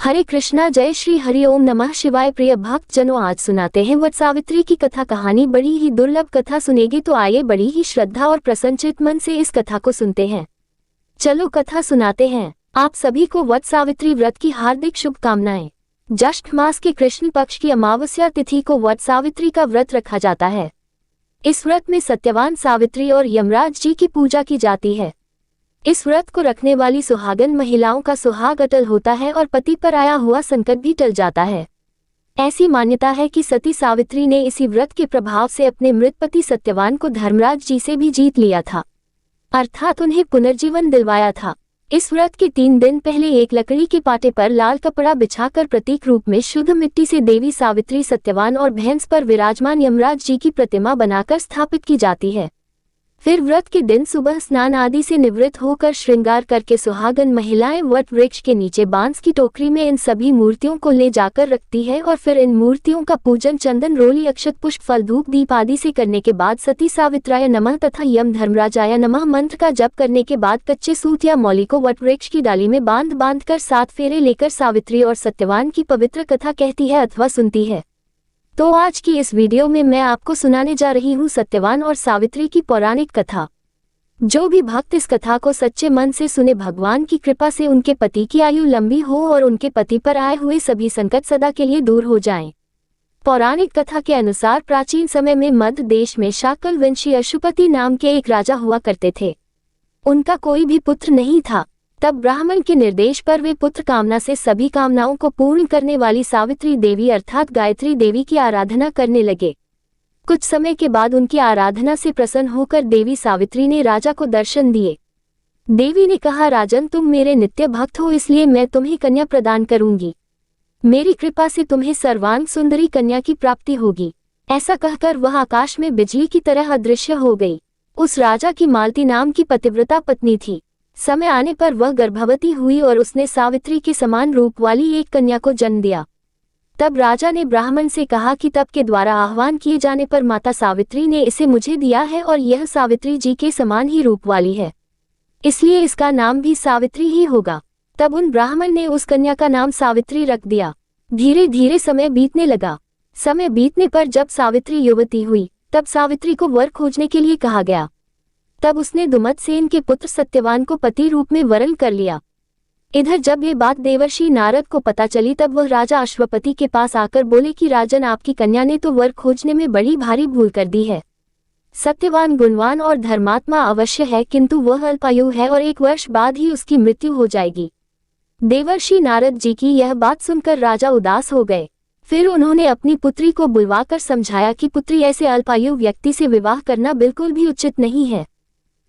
हरे कृष्णा, जय श्री हरि ओम नमः शिवाय। प्रिय भक्त जनों, आज सुनाते हैं वट सावित्री की कथा। कहानी बड़ी ही दुर्लभ कथा सुनेगी, तो आइए बड़ी ही श्रद्धा और प्रसन्नचित मन से इस कथा को सुनते हैं। चलो कथा सुनाते हैं। आप सभी को वट सावित्री व्रत की हार्दिक शुभकामनाएं। ज्येष्ठ मास के कृष्ण पक्ष की अमावस्या तिथि को वट सावित्री का व्रत रखा जाता है। इस व्रत में सत्यवान सावित्री और यमराज जी की पूजा की जाती है। इस व्रत को रखने वाली सुहागन महिलाओं का सुहाग अटल होता है और पति पर आया हुआ संकट भी टल जाता है। ऐसी मान्यता है कि सती सावित्री ने इसी व्रत के प्रभाव से अपने मृत पति सत्यवान को धर्मराज जी से भी जीत लिया था, अर्थात उन्हें पुनर्जीवन दिलवाया था। इस व्रत के 3 दिन पहले एक लकड़ी के पाटे पर लाल कपड़ा बिछाकर प्रतीक रूप में शुद्ध मिट्टी से देवी सावित्री, सत्यवान और भैंस पर विराजमान यमराज जी की प्रतिमा बनाकर स्थापित की जाती है। फिर व्रत के दिन सुबह स्नान आदि से निवृत्त होकर श्रृंगार करके सुहागन महिलाएं वट वृक्ष के नीचे बांस की टोकरी में इन सभी मूर्तियों को ले जाकर रखती है और फिर इन मूर्तियों का पूजन चंदन, रोली, अक्षत, पुष्प, फल, धूप, दीप आदि से करने के बाद सती सावित्राय नमः तथा यम धर्मराजाय नमः मंत्र का जप करने के बाद कच्चे सूत या मौली को वट वृक्ष की डाली में बांध कर 7 फेरे लेकर सावित्री और सत्यवान की पवित्र कथा कहती है अथवा सुनती है। तो आज की इस वीडियो में मैं आपको सुनाने जा रही हूँ सत्यवान और सावित्री की पौराणिक कथा। जो भी भक्त इस कथा को सच्चे मन से सुने, भगवान की कृपा से उनके पति की आयु लंबी हो और उनके पति पर आए हुए सभी संकट सदा के लिए दूर हो जाएं। पौराणिक कथा के अनुसार प्राचीन समय में मध्य देश में शाकल वंशी अशुपति नाम के एक राजा हुआ करते थे। उनका कोई भी पुत्र नहीं था। तब ब्राह्मण के निर्देश पर वे पुत्र कामना से सभी कामनाओं को पूर्ण करने वाली सावित्री देवी अर्थात गायत्री देवी की आराधना करने लगे। कुछ समय के बाद उनकी आराधना से प्रसन्न होकर देवी सावित्री ने राजा को दर्शन दिए। देवी ने कहा, राजन, तुम मेरे नित्य भक्त हो, इसलिए मैं तुम्हें कन्या प्रदान करूंगी। मेरी कृपा से तुम्हें सर्वांग सुंदरी कन्या की प्राप्ति होगी। ऐसा कहकर वह आकाश में बिजली की तरह अदृश्य हो गई। उस राजा की मालती नाम की पतिव्रता पत्नी थी। समय आने पर वह गर्भवती हुई और उसने सावित्री के समान रूप वाली एक कन्या को जन्म दिया। तब राजा ने ब्राह्मण से कहा कि तप के द्वारा आह्वान किए जाने पर माता सावित्री ने इसे मुझे दिया है और यह सावित्री जी के समान ही रूप वाली है, इसलिए इसका नाम भी सावित्री ही होगा। तब उन ब्राह्मण ने उस कन्या का नाम सावित्री रख दिया। धीरे धीरे समय बीतने लगा। समय बीतने पर जब सावित्री युवती हुई तब सावित्री को वर खोजने के लिए कहा गया। तब उसने दुमतसेन के पुत्र सत्यवान को पति रूप में वरण कर लिया। इधर जब ये बात देवर्षि नारद को पता चली तब वह राजा अश्वपति के पास आकर बोले कि राजन, आपकी कन्या ने तो वर खोजने में बड़ी भारी भूल कर दी है। सत्यवान गुणवान और धर्मात्मा अवश्य है, किंतु वह अल्पायु है और 1 वर्ष बाद ही उसकी मृत्यु हो जाएगी। देवर्षि नारद जी की यह बात सुनकर राजा उदास हो गए। फिर उन्होंने अपनी पुत्री को बुलवाकर समझाया कि पुत्री, ऐसे अल्पायु व्यक्ति से विवाह करना बिल्कुल भी उचित नहीं है,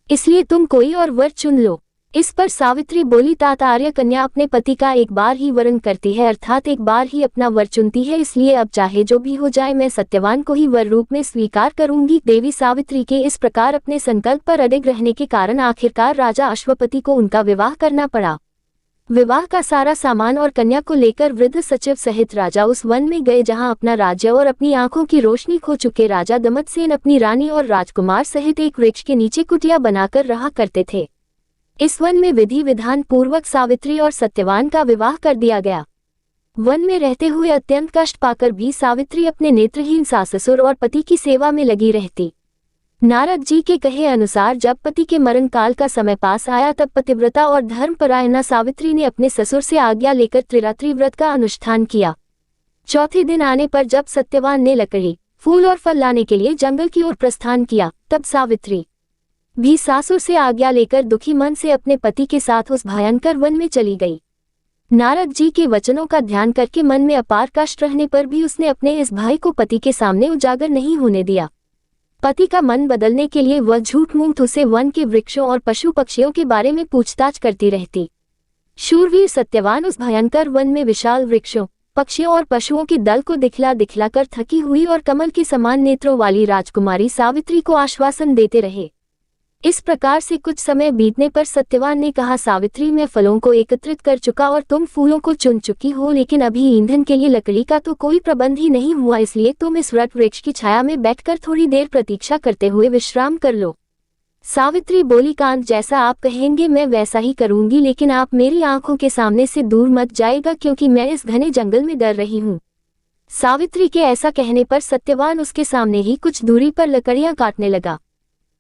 इसलिए तुम कोई और वर चुन लो। इस पर सावित्री बोली, तात आर्य कन्या अपने पति का एक बार ही वरण करती है, अर्थात एक बार ही अपना वर चुनती है, इसलिए अब चाहे जो भी हो जाए मैं सत्यवान को ही वर रूप में स्वीकार करूंगी। देवी सावित्री के इस प्रकार अपने संकल्प पर अडिग रहने के कारण आखिरकार राजा अश्वपति को उनका विवाह करना पड़ा। विवाह का सारा सामान और कन्या को लेकर वृद्ध सचिव सहित राजा उस वन में गए जहां अपना राज्य और अपनी आंखों की रोशनी खो चुके राजा दमतसेन अपनी रानी और राजकुमार सहित एक वृक्ष के नीचे कुटिया बनाकर रहा करते थे। इस वन में विधि विधान पूर्वक सावित्री और सत्यवान का विवाह कर दिया गया। वन में रहते हुए अत्यंत कष्ट पाकर भी सावित्री अपने नेत्रहीन सास ससुर और पति की सेवा में लगी रहती। नारद जी के कहे अनुसार जब पति के मरण काल का समय पास आया तब पतिव्रता और धर्मपरायणा सावित्री ने अपने ससुर से आज्ञा लेकर त्रिरात्रि व्रत का अनुष्ठान किया। चौथे दिन आने पर जब सत्यवान ने लकड़ी, फूल और फल लाने के लिए जंगल की ओर प्रस्थान किया तब सावित्री भी सासुर से आज्ञा लेकर दुखी मन से अपने पति के साथ उस भयंकर वन में चली गई। नारद जी के वचनों का ध्यान करके मन में अपार कष्ट रहने पर भी उसने अपने इस भय को पति के सामने उजागर नहीं होने दिया। पति का मन बदलने के लिए वह झूठ मूठ उसे वन के वृक्षों और पशु पक्षियों के बारे में पूछताछ करती रहती। शूरवीर सत्यवान उस भयंकर वन में विशाल वृक्षों, पक्षियों और पशुओं के दल को दिखलाकर थकी हुई और कमल के समान नेत्रों वाली राजकुमारी सावित्री को आश्वासन देते रहे। इस प्रकार से कुछ समय बीतने पर सत्यवान ने कहा, सावित्री, मैं फलों को एकत्रित कर चुका और तुम फूलों को चुन चुकी हो, लेकिन अभी ईंधन के लिए लकड़ी का तो कोई प्रबंध ही नहीं हुआ, इसलिए तुम इस वट वृक्ष की छाया में बैठकर थोड़ी देर प्रतीक्षा करते हुए विश्राम कर लो। सावित्री बोली, कांत जैसा आप कहेंगे मैं वैसा ही करूंगी, लेकिन आप मेरी आंखों के सामने से दूर मत जाइएगा क्योंकि मैं इस घने जंगल में डर रही हूँ। सावित्री के ऐसा कहने पर सत्यवान उसके सामने ही कुछ दूरी पर लकड़ियां काटने लगा।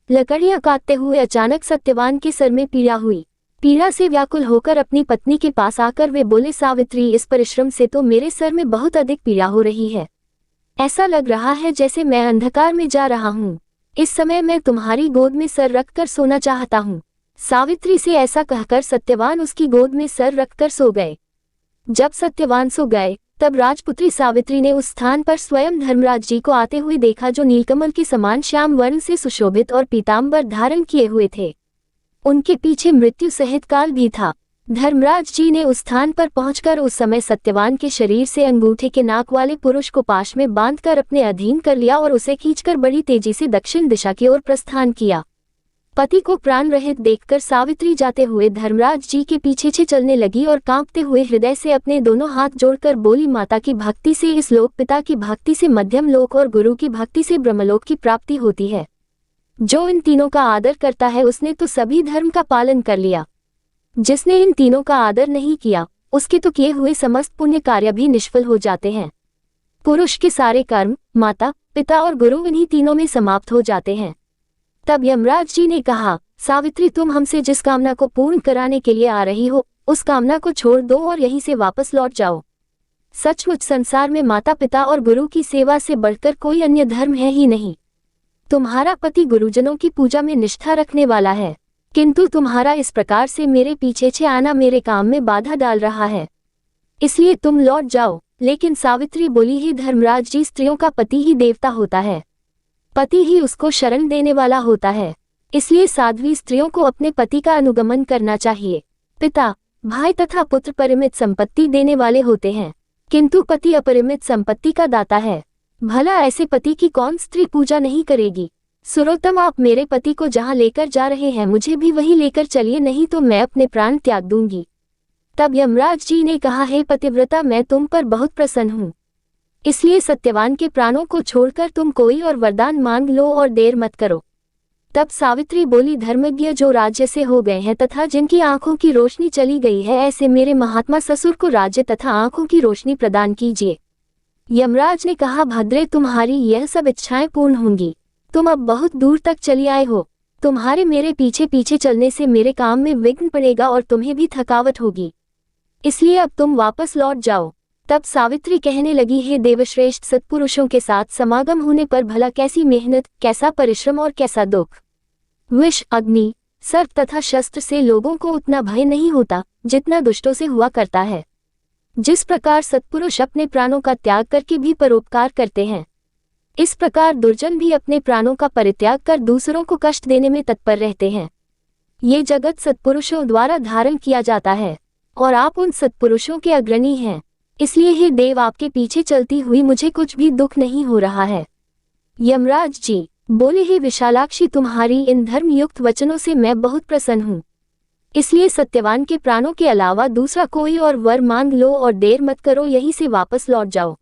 लकड़ियां काटते हुए अचानक सत्यवान के सर में पीड़ा हुई। पीड़ा से व्याकुल होकर अपनी पत्नी के पास आकर वे बोले, सावित्री इस परिश्रम से तो मेरे सर में बहुत अधिक पीड़ा हो रही है। ऐसा लग रहा है जैसे मैं अंधकार में जा रहा हूँ। इस समय मैं तुम्हारी गोद में सर रखकर सोना चाहता हूँ। सावित्री से ऐसा कहकर सत्यवान उसकी गोद में सर रखकर सो गए। जब सत्यवान सो गए तब राजपुत्री सावित्री ने उस स्थान पर स्वयं धर्मराज जी को आते हुए देखा, जो नीलकमल के समान श्याम वर्ण से सुशोभित और पीतांबर धारण किए हुए थे। उनके पीछे मृत्यु सहित काल भी था। धर्मराज जी ने उस स्थान पर पहुंचकर उस समय सत्यवान के शरीर से अंगूठे के नाक वाले पुरुष को पाश में बांधकर अपने अधीन कर लिया और उसे खींचकर बड़ी तेजी से दक्षिण दिशा की ओर प्रस्थान किया। पति को प्राण रहित देखकर सावित्री जाते हुए धर्मराज जी के पीछे चलने लगी और कांपते हुए हृदय से अपने दोनों हाथ जोड़कर बोली, माता की भक्ति से इस लोक, पिता की भक्ति से मध्यम लोक और गुरु की भक्ति से ब्रह्मलोक की प्राप्ति होती है। जो इन तीनों का आदर करता है उसने तो सभी धर्म का पालन कर लिया। जिसने इन तीनों का आदर नहीं किया उसके तो किए हुए समस्त पुण्य कार्य भी निष्फल हो जाते हैं। पुरुष के सारे कर्म माता, पिता और गुरु इन्हीं तीनों में समाप्त हो जाते हैं। तब यमराज जी ने कहा, सावित्री तुम हमसे जिस कामना को पूर्ण कराने के लिए आ रही हो उस कामना को छोड़ दो और यहीं से वापस लौट जाओ। सचमुच संसार में माता पिता और गुरु की सेवा से बढ़कर कोई अन्य धर्म है ही नहीं। तुम्हारा पति गुरुजनों की पूजा में निष्ठा रखने वाला है, किंतु तुम्हारा इस प्रकार से मेरे पीछे आना मेरे काम में बाधा डाल रहा है, इसलिए तुम लौट जाओ। लेकिन सावित्री बोली, ही धर्मराज जी, स्त्रियों का पति ही देवता होता है, पति ही उसको शरण देने वाला होता है, इसलिए साध्वी स्त्रियों को अपने पति का अनुगमन करना चाहिए। पिता, भाई तथा पुत्र परिमित संपत्ति देने वाले होते हैं, किंतु पति अपरिमित संपत्ति का दाता है। भला ऐसे पति की कौन स्त्री पूजा नहीं करेगी। सुरोत्तम, आप मेरे पति को जहाँ लेकर जा रहे हैं मुझे भी वहीं लेकर चलिए, नहीं तो मैं अपने प्राण त्याग दूंगी। तब यमराज जी ने कहा, हे पतिव्रता, मैं तुम पर बहुत प्रसन्न हूँ, इसलिए सत्यवान के प्राणों को छोड़कर तुम कोई और वरदान मांग लो और देर मत करो। तब सावित्री बोली, धर्मज्ञ जो राज्य से हो गए हैं तथा जिनकी आंखों की रोशनी चली गई है, ऐसे मेरे महात्मा ससुर को राज्य तथा आंखों की रोशनी प्रदान कीजिए। यमराज ने कहा, भद्रे, तुम्हारी यह सब इच्छाएं पूर्ण होंगी। तुम अब बहुत दूर तक चली आए हो, तुम्हारे मेरे पीछे चलने से मेरे काम में विघ्न पड़ेगा और तुम्हें भी थकावट होगी, इसलिए अब तुम वापस लौट जाओ। तब सावित्री कहने लगी, हे देवश्रेष्ठ, सत्पुरुषों के साथ समागम होने पर भला कैसी मेहनत, कैसा परिश्रम और कैसा दुख। विष, अग्नि, सर्प तथा शस्त्र से लोगों को उतना भय नहीं होता जितना दुष्टों से हुआ करता है। जिस प्रकार सत्पुरुष अपने प्राणों का त्याग करके भी परोपकार करते हैं, इस प्रकार दुर्जन भी अपने प्राणों का परित्याग कर दूसरों को कष्ट देने में तत्पर रहते हैं। ये जगत सत्पुरुषों द्वारा धारण किया जाता है और आप उन सत्पुरुषों के अग्रणी हैं, इसलिए हे देव, आपके पीछे चलती हुई मुझे कुछ भी दुख नहीं हो रहा है। यमराज जी बोले, हे विशालाक्षी, तुम्हारी इन धर्मयुक्त वचनों से मैं बहुत प्रसन्न हूँ, इसलिए सत्यवान के प्राणों के अलावा दूसरा कोई और वर मांग लो और देर मत करो, यहीं से वापस लौट जाओ।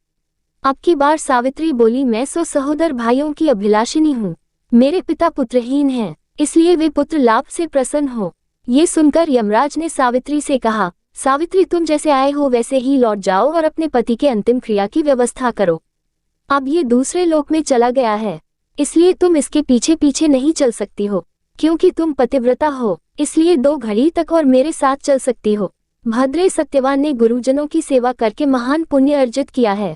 अब की बार सावित्री बोली, मैं सो सहोदर भाइयों की अभिलाषिनी हूँ, मेरे पिता पुत्रहीन हैं, इसलिए वे पुत्र लाभ से प्रसन्न हो। ये सुनकर यमराज ने सावित्री से कहा, सावित्री, तुम जैसे आए हो वैसे ही लौट जाओ और अपने पति के अंतिम क्रिया की व्यवस्था करो। अब ये दूसरे लोक में चला गया है, इसलिए तुम इसके पीछे नहीं चल सकती हो, क्योंकि तुम पतिव्रता हो, इसलिए 2 घड़ी तक और मेरे साथ चल सकती हो। भद्रे, सत्यवान ने गुरुजनों की सेवा करके महान पुण्य अर्जित किया है,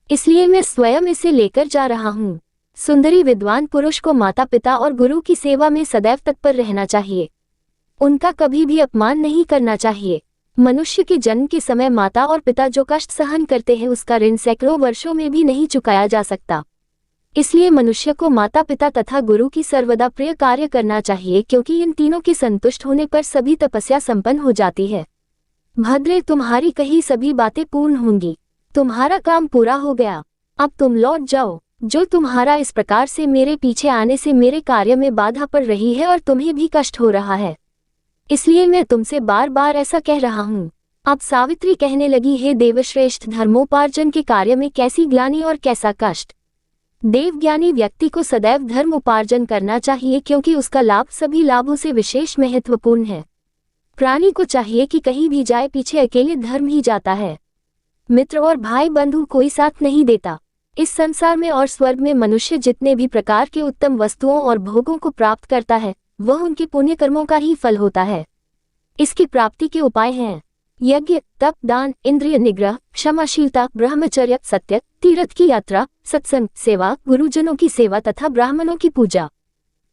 इसलिए मैं स्वयं इसे लेकर जा रहा हूँ। सुंदरी विद्वान पुरुष को माता पिता और गुरु की सेवा में सदैव तत्पर रहना चाहिए, उनका कभी भी अपमान नहीं करना चाहिए। मनुष्य के जन्म के समय माता और पिता जो कष्ट सहन करते हैं उसका ऋण सैकड़ों वर्षों में भी नहीं चुकाया जा सकता, इसलिए मनुष्य को माता पिता तथा गुरु की सर्वदा प्रिय कार्य करना चाहिए, क्योंकि इन तीनों के संतुष्ट होने पर सभी तपस्या संपन्न हो जाती है। भद्रे, तुम्हारी कही सभी बातें पूर्ण होंगी, तुम्हारा काम पूरा हो गया, अब तुम लौट जाओ। जो तुम्हारा इस प्रकार से मेरे पीछे आने से मेरे कार्य में बाधा पड़ रही है और तुम्हें भी कष्ट हो रहा है, इसलिए मैं तुमसे बार बार ऐसा कह रहा हूँ। अब सावित्री कहने लगी, हे देवश्रेष्ठ, धर्मोपार्जन के कार्य में कैसी ग्लानि और कैसा कष्ट। देवज्ञानी व्यक्ति को सदैव धर्म उपार्जन करना चाहिए क्योंकि उसका लाभ सभी लाभों से विशेष महत्वपूर्ण है। प्राणी को चाहिए कि कहीं भी जाए पीछे अकेले धर्म ही जाता है। मित्र और भाई बंधु कोई साथ नहीं देता। इस संसार में और स्वर्ग में मनुष्य जितने भी प्रकार के उत्तम वस्तुओं और भोगों को प्राप्त करता है वह उनके पुण्य कर्मों का ही फल होता है। इसकी प्राप्ति के उपाय हैं यज्ञ, तप, दान, इंद्रिय निग्रह, क्षमाशीलता, ब्रह्मचर्य, सत्य, तीर्थ की यात्रा, सत्संग, सेवा, गुरुजनों की सेवा तथा ब्राह्मणों की पूजा।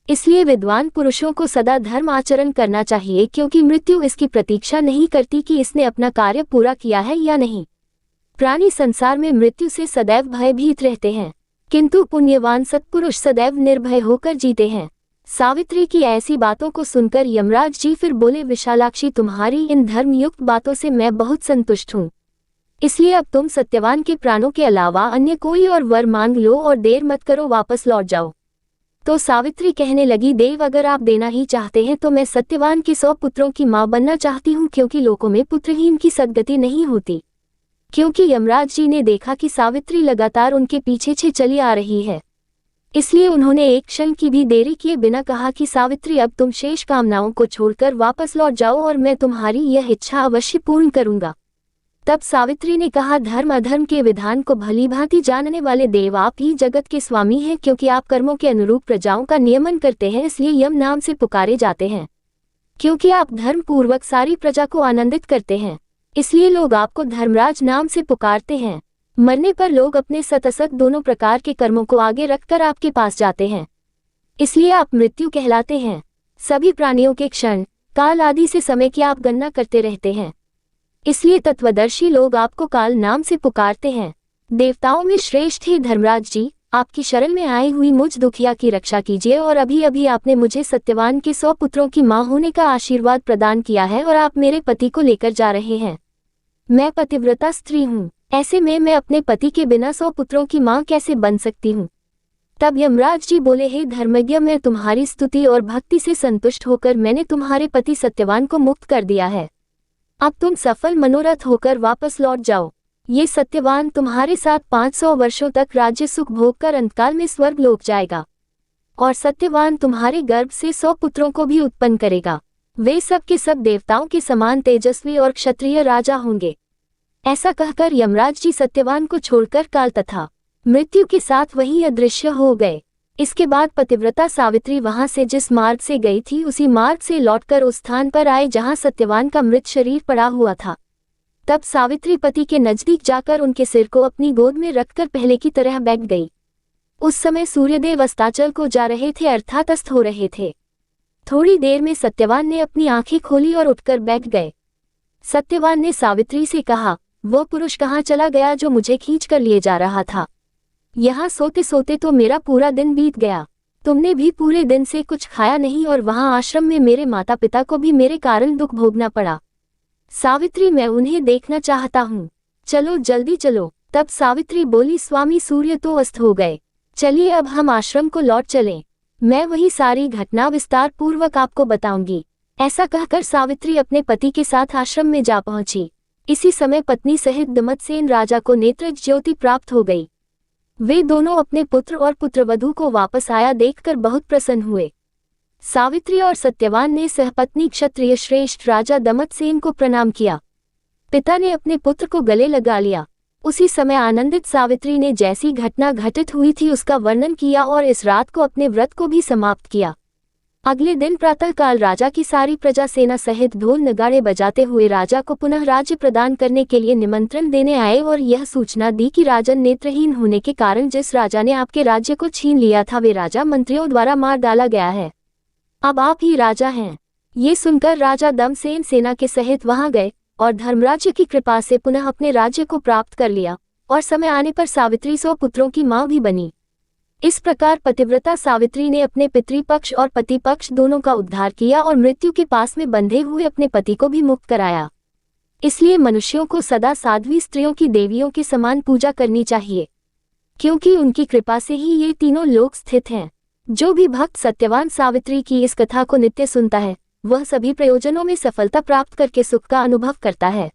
इसलिए विद्वान पुरुषों को सदा धर्म आचरण करना चाहिए क्योंकि मृत्यु इसकी प्रतीक्षा नहीं करती कि इसने अपना कार्य पूरा किया है या नहीं। प्राणी संसार में मृत्यु से सदैव भयभीत रहते हैं किंतु पुण्यवान सत्पुरुष सदैव निर्भय होकर जीते हैं। सावित्री की ऐसी बातों को सुनकर यमराज जी फिर बोले, विशालाक्षी, तुम्हारी इन धर्मयुक्त बातों से मैं बहुत संतुष्ट हूँ। इसलिए अब तुम सत्यवान के प्राणों के अलावा अन्य कोई और वर मांग लो और देर मत करो, वापस लौट जाओ। तो सावित्री कहने लगी, देव, अगर आप देना ही चाहते हैं तो मैं सत्यवान के 100 पुत्रों की मां बनना चाहती हूँ क्योंकि लोकों में पुत्रहीन की सद्गति नहीं होती। क्योंकि यमराज जी ने देखा कि सावित्री लगातार उनके पीछे चली आ रही है, इसलिए उन्होंने एक क्षण की भी देरी किए बिना कहा कि सावित्री, अब तुम शेष कामनाओं को छोड़कर वापस लौट जाओ और मैं तुम्हारी यह इच्छा अवश्य पूर्ण करूंगा। तब सावित्री ने कहा, धर्म अधर्म के विधान को भलीभांति जानने वाले देव, आप ही जगत के स्वामी हैं क्योंकि आप कर्मों के अनुरूप प्रजाओं का नियमन करते हैं, इसलिए यम नाम से पुकारे जाते हैं। क्योंकि आप धर्म पूर्वक सारी प्रजा को आनंदित करते हैं इसलिए लोग आपको धर्मराज नाम से पुकारते हैं। मरने पर लोग अपने सत असत दोनों प्रकार के कर्मों को आगे रखकर आपके पास जाते हैं, इसलिए आप मृत्यु कहलाते हैं। सभी प्राणियों के क्षण, काल आदि से समय की आप गणना करते रहते हैं, इसलिए तत्वदर्शी लोग आपको काल नाम से पुकारते हैं। देवताओं में श्रेष्ठ ही धर्मराज जी, आपकी शरण में आई हुई मुझ दुखिया की रक्षा कीजिए और अभी अभी आपने मुझे सत्यवान के 100 पुत्रों की मां होने का आशीर्वाद प्रदान किया है और आप मेरे पति को लेकर जा रहे हैं। मैं पतिव्रता स्त्री हूँ, ऐसे में मैं अपने पति के बिना 100 पुत्रों की मां कैसे बन सकती हूँ। तब यमराज जी बोले, हे धर्मज्ञ, मैं तुम्हारी स्तुति और भक्ति से संतुष्ट होकर मैंने तुम्हारे पति सत्यवान को मुक्त कर दिया है। अब तुम सफल मनोरथ होकर वापस लौट जाओ। ये सत्यवान तुम्हारे साथ 500 वर्षों तक राज्य सुख भोग कर अंतकाल में स्वर्ग लोक जाएगा और सत्यवान तुम्हारे गर्भ से 100 पुत्रों को भी उत्पन्न करेगा। वे सब के सब देवताओं के समान तेजस्वी और क्षत्रिय राजा होंगे। ऐसा कहकर यमराज जी सत्यवान को छोड़कर काल तथा मृत्यु के साथ वहीं अदृश्य हो गए। इसके बाद पतिव्रता सावित्री वहां से जिस मार्ग से गई थी उसी मार्ग से लौटकर उस स्थान पर आए जहां सत्यवान का मृत शरीर पड़ा हुआ था। तब सावित्री पति के नजदीक जाकर उनके सिर को अपनी गोद में रखकर पहले की तरह बैठ गई। उस समय सूर्यदेव अस्ताचल को जा रहे थे, अर्थात अस्त हो रहे थे। थोड़ी देर में सत्यवान ने अपनी आंखें खोली और उठकर बैठ गए। सत्यवान ने सावित्री से कहा, वो पुरुष कहाँ चला गया जो मुझे खींच कर लिए जा रहा था? यहाँ सोते सोते तो मेरा पूरा दिन बीत गया। तुमने भी पूरे दिन से कुछ खाया नहीं और वहाँ आश्रम में मेरे माता पिता को भी मेरे कारण दुख भोगना पड़ा। सावित्री, मैं उन्हें देखना चाहता हूँ, चलो जल्दी चलो। तब सावित्री बोली, स्वामी, सूर्य तो अस्त हो गए, चलिए अब हम आश्रम को लौट चलें। मैं वही सारी घटना विस्तार पूर्वक आपको बताऊंगी। ऐसा कहकर सावित्री अपने पति के साथ आश्रम में जा पहुंची। इसी समय पत्नी सहित दमत्सेन राजा को नेत्र ज्योति प्राप्त हो गई। वे दोनों अपने पुत्र और पुत्रवधू को वापस आया देखकर बहुत प्रसन्न हुए। सावित्री और सत्यवान ने सहपत्नी क्षत्रिय श्रेष्ठ राजा दमत्सेन को प्रणाम किया। पिता ने अपने पुत्र को गले लगा लिया। उसी समय आनंदित सावित्री ने जैसी घटना घटित हुई थी उसका वर्णन किया और इस रात को अपने व्रत को भी समाप्त किया। अगले दिन प्रातःकाल राजा की सारी प्रजा सेना सहित ढोल नगाड़े बजाते हुए राजा को पुनः राज्य प्रदान करने के लिए निमंत्रण देने आए और यह सूचना दी कि राजन नेत्रहीन होने के कारण जिस राजा ने आपके राज्य को छीन लिया था वे राजा मंत्रियों द्वारा मार डाला गया है। अब आप ही राजा हैं। ये सुनकर राजा दमसेन सेना के सहित वहां गए और धर्मराज की कृपा से पुनः अपने राज्य को प्राप्त कर लिया और समय आने पर सावित्री 100 पुत्रों की मां भी बनी। इस प्रकार पतिव्रता सावित्री ने अपने पितृपक्ष और पति पक्ष दोनों का उद्धार किया और मृत्यु के पास में बंधे हुए अपने पति को भी मुक्त कराया। इसलिए मनुष्यों को सदा साध्वी स्त्रियों की देवियों के समान पूजा करनी चाहिए, क्योंकि उनकी कृपा से ही ये तीनों लोक स्थित हैं। जो भी भक्त सत्यवान सावित्री की इस कथा को नित्य सुनता है वह सभी प्रयोजनों में सफलता प्राप्त करके सुख का अनुभव करता है,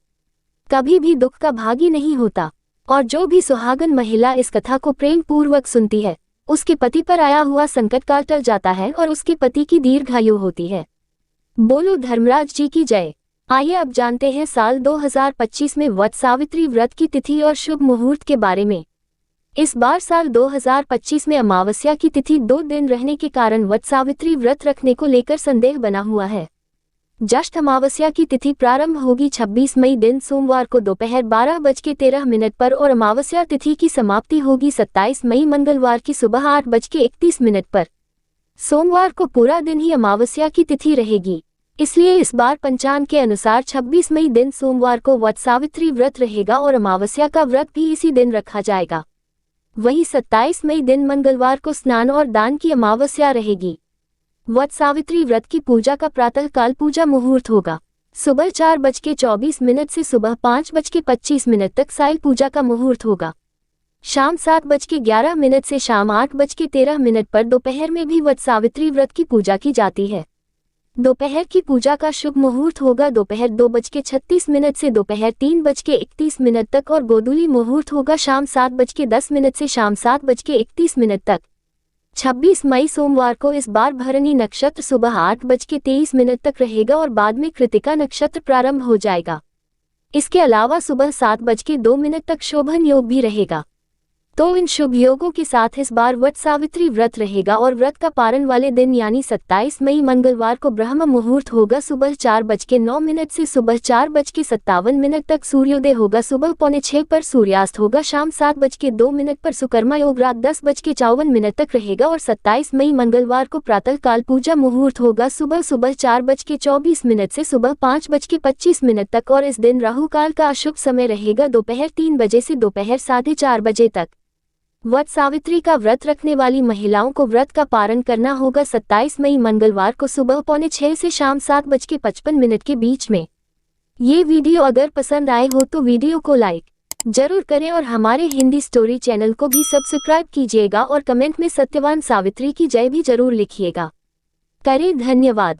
कभी भी दुख का भागी नहीं होता और जो भी सुहागन महिला इस कथा को प्रेम पूर्वक सुनती है, उसके पति पर आया हुआ संकट काल टल जाता है और उसके पति की दीर्घायु होती है। बोलो धर्मराज जी की जय। आइए अब जानते हैं साल 2025 में वट सावित्री व्रत की तिथि और शुभ मुहूर्त के बारे में। इस बार साल 2025 में अमावस्या की तिथि 2 दिन रहने के कारण वट सावित्री व्रत रखने को लेकर संदेह बना हुआ है। ज्येष्ठ अमावस्या की तिथि प्रारंभ होगी 26 मई दिन सोमवार को दोपहर 12:13 पर और अमावस्या तिथि की समाप्ति होगी 27 मई मंगलवार की सुबह 8:31 पर। सोमवार को पूरा दिन ही अमावस्या की तिथि रहेगी, इसलिए इस बार पंचांग के अनुसार 26 मई दिन सोमवार को वट सावित्री व्रत रहेगा और अमावस्या का व्रत भी इसी दिन रखा जाएगा। वहीं 27 मई दिन मंगलवार को स्नान और दान की अमावस्या रहेगी। वट सावित्री व्रत की पूजा का प्रातः काल पूजा मुहूर्त होगा। सुबह 4:24 से सुबह 5:25 तक साय पूजा का मुहूर्त होगा। शाम 7:11 से शाम 8:13 पर दोपहर में भी वट सावित्री व्रत की पूजा की जाती है। दोपहर की पूजा का शुभ मुहूर्त होगा दोपहर 2:36 से दोपहर 3:31 तक और गोधूली मुहूर्त होगा शाम 7:10 से शाम 7:31 तक। 26 मई सोमवार को इस बार भरणी नक्षत्र सुबह 8:23 तक रहेगा और बाद में कृतिका नक्षत्र प्रारंभ हो जाएगा। इसके अलावा सुबह 7:02 तक शोभन योग भी रहेगा। तो इन शुभ योगों के साथ इस बार वट सावित्री व्रत रहेगा और व्रत का पारण वाले दिन यानी 27 मई मंगलवार को ब्रह्म मुहूर्त होगा सुबह 4:09 से सुबह 4:57 तक। सूर्योदय होगा सुबह 5:45 पर, सूर्यास्त होगा शाम 7:02 पर। सुकर्मा योग रात 10:54 तक रहेगा और 27 मई मंगलवार को प्रातः काल पूजा मुहूर्त होगा सुबह 4:24 से सुबह 5:25 तक और इस दिन राहु काल का अशुभ समय रहेगा दोपहर 3 बजे से दोपहर 4:30 बजे तक। वट सावित्री का व्रत रखने वाली महिलाओं को व्रत का पारण करना होगा 27 मई मंगलवार को सुबह 5:45 से शाम 7:55 के बीच में। ये वीडियो अगर पसंद आए हो तो वीडियो को लाइक जरूर करें और हमारे हिंदी स्टोरी चैनल को भी सब्सक्राइब कीजिएगा और कमेंट में सत्यवान सावित्री की जय भी जरूर लिखिएगा। करें धन्यवाद।